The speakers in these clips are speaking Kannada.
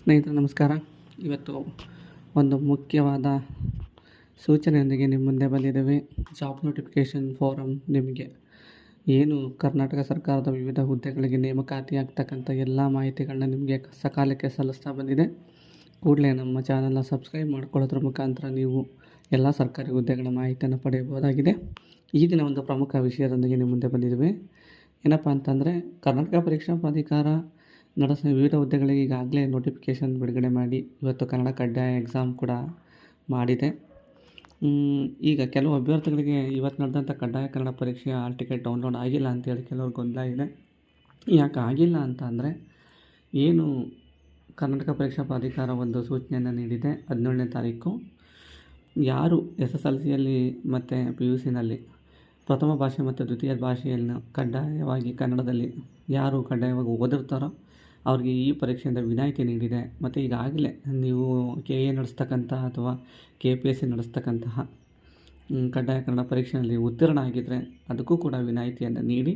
ಸ್ನೇಹಿತರೆ ನಮಸ್ಕಾರ. ಇವತ್ತು ಒಂದು ಮುಖ್ಯವಾದ ಸೂಚನೆಯೊಂದಿಗೆ ನಿಮ್ಮ ಮುಂದೆ ಬಂದಿದ್ದೇವೆ. ಜಾಬ್ ನೋಟಿಫಿಕೇಷನ್ ಫಾರಮ್ ನಿಮಗೆ ಏನು ಕರ್ನಾಟಕ ಸರ್ಕಾರದ ವಿವಿಧ ಹುದ್ದೆಗಳಿಗೆ ನೇಮಕಾತಿಯಾಗ್ತಕ್ಕಂಥ ಎಲ್ಲ ಮಾಹಿತಿಗಳನ್ನ ನಿಮಗೆ ಸಕಾಲಕ್ಕೆ ಸಲ್ಲಿಸ್ತಾ ಬಂದಿದೆ. ಕೂಡಲೇ ನಮ್ಮ ಚಾನಲ್ನ ಸಬ್ಸ್ಕ್ರೈಬ್ ಮಾಡ್ಕೊಳ್ಳೋದ್ರ ಮುಖಾಂತರ ನೀವು ಎಲ್ಲ ಸರ್ಕಾರಿ ಹುದ್ದೆಗಳ ಮಾಹಿತಿಯನ್ನು ಪಡೆಯಬಹುದಾಗಿದೆ. ಈ ದಿನ ಒಂದು ಪ್ರಮುಖ ವಿಷಯದೊಂದಿಗೆ ನಿಮ್ಮ ಮುಂದೆ ಬಂದಿದ್ದೇವೆ. ಏನಪ್ಪ ಅಂತಂದರೆ, ಕರ್ನಾಟಕ ಪರೀಕ್ಷಾ ಪ್ರಾಧಿಕಾರ ನಡೆಸಿದ ವಿವಿಧ ಹುದ್ದೆಗಳಿಗೆ ಈಗಾಗಲೇ ನೋಟಿಫಿಕೇಷನ್ ಬಿಡುಗಡೆ ಮಾಡಿ ಇವತ್ತು ಕನ್ನಡ ಕಡ್ಡಾಯ ಎಕ್ಸಾಮ್ ಕೂಡ ಮಾಡಿದೆ. ಈಗ ಕೆಲವು ಅಭ್ಯರ್ಥಿಗಳಿಗೆ ಇವತ್ತು ನಡೆದಂಥ ಕಡ್ಡಾಯ ಕನ್ನಡ ಪರೀಕ್ಷೆಯ ಹಾಲ್ ಟಿಕೆಟ್ ಡೌನ್ಲೋಡ್ ಆಗಿಲ್ಲ ಅಂತೇಳಿ ಕೆಲವ್ರಿಗೆ ಗೊಂದಲ ಇದೆ. ಯಾಕೆ ಆಗಿಲ್ಲ ಅಂತ ಅಂದರೆ, ಏನು ಕರ್ನಾಟಕ ಪರೀಕ್ಷಾ ಪ್ರಾಧಿಕಾರ ಒಂದು ಸೂಚನೆಯನ್ನು ನೀಡಿದೆ. 17ನೇ ತಾರೀಕು ಯಾರು SSLCಯಲ್ಲಿ ಮತ್ತು PUCನಲ್ಲಿ ಪ್ರಥಮ ಭಾಷೆ ಮತ್ತು ದ್ವಿತೀಯ ಭಾಷೆಯನ್ನು ಕಡ್ಡಾಯವಾಗಿ ಕನ್ನಡದಲ್ಲಿ ಯಾರು ಕಡ್ಡಾಯವಾಗಿ ಓದಿರ್ತಾರೋ ಅವ್ರಿಗೆ ಈ ಪರೀಕ್ಷೆಯಿಂದ ವಿನಾಯಿತಿ ನೀಡಿದೆ. ಮತ್ತು ಈಗಾಗಲೇ ನೀವು KA ನಡೆಸ್ತಕ್ಕಂಥ ಅಥವಾ KPSC ನಡೆಸ್ತಕ್ಕಂತಹ ಕಡ್ಡಾಯ ಕನ್ನಡ ಪರೀಕ್ಷೆಯಲ್ಲಿ ಉತ್ತೀರ್ಣ ಆಗಿದ್ದರೆ ಅದಕ್ಕೂ ಕೂಡ ವಿನಾಯಿತಿಯನ್ನು ನೀಡಿ,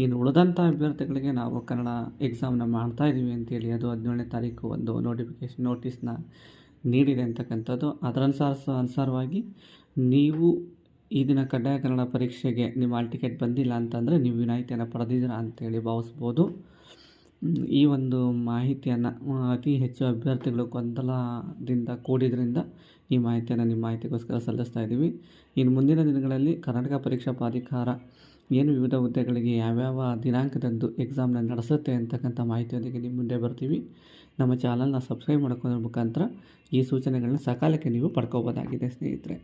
ಇನ್ನು ಉಳಿದಂಥ ಅಭ್ಯರ್ಥಿಗಳಿಗೆ ನಾವು ಕನ್ನಡ ಎಕ್ಸಾಮ್ನ ಮಾಡ್ತಾಯಿದ್ದೀವಿ ಅಂತೇಳಿ ಅದು 17ನೇ ತಾರೀಕು ಒಂದು ನೋಟಿಸ್ನ ನೀಡಿದೆ ಅಂತಕ್ಕಂಥದ್ದು. ಅನುಸಾರವಾಗಿ ನೀವು ಈ ದಿನ ಕಡ್ಡಾಯ ಕನ್ನಡ ಪರೀಕ್ಷೆಗೆ ನಿಮ್ಮ ಹಾಲ್ ಟಿಕೆಟ್ ಬಂದಿಲ್ಲ ಅಂತಂದರೆ ನೀವು ವಿನಾಯಿತಿಯನ್ನು ಪಡೆದಿದ್ದೀರಾ ಅಂತೇಳಿ ಭಾವಿಸ್ಬೋದು. ಈ ಒಂದು ಮಾಹಿತಿಯನ್ನು ಅತಿ ಹೆಚ್ಚು ಅಭ್ಯರ್ಥಿಗಳು ಗೊಂದಲದಿಂದ ಕೂಡಿದ್ರಿಂದ ಈ ಮಾಹಿತಿಯನ್ನು ನಿಮ್ಮ ಮಾಹಿತಿಗೋಸ್ಕರ ಸಲ್ಲಿಸ್ತಾ ಇದ್ದೀವಿ. ಇನ್ನು ಮುಂದಿನ ದಿನಗಳಲ್ಲಿ ಕರ್ನಾಟಕ ಪರೀಕ್ಷಾ ಪ್ರಾಧಿಕಾರ ಏನು ವಿವಿಧ ಹುದ್ದೆಗಳಿಗೆ ಯಾವ್ಯಾವ ದಿನಾಂಕದಂದು ಎಕ್ಸಾಮ್ನ ನಡೆಸುತ್ತೆ ಅಂತಕ್ಕಂಥ ಮಾಹಿತಿಯೊಂದಿಗೆ ನಿಮ್ಮ ಮುಂದೆ ಬರ್ತೀವಿ. ನಮ್ಮ ಚಾನಲ್ನ ಸಬ್ಸ್ಕ್ರೈಬ್ ಮಾಡ್ಕೊಳ್ಳೋದ್ರ ಮುಖಾಂತರ ಈ ಸೂಚನೆಗಳನ್ನ ಸಕಾಲಕ್ಕೆ ನೀವು ಪಡ್ಕೋಬೋದಾಗಿದೆ ಸ್ನೇಹಿತರೆ.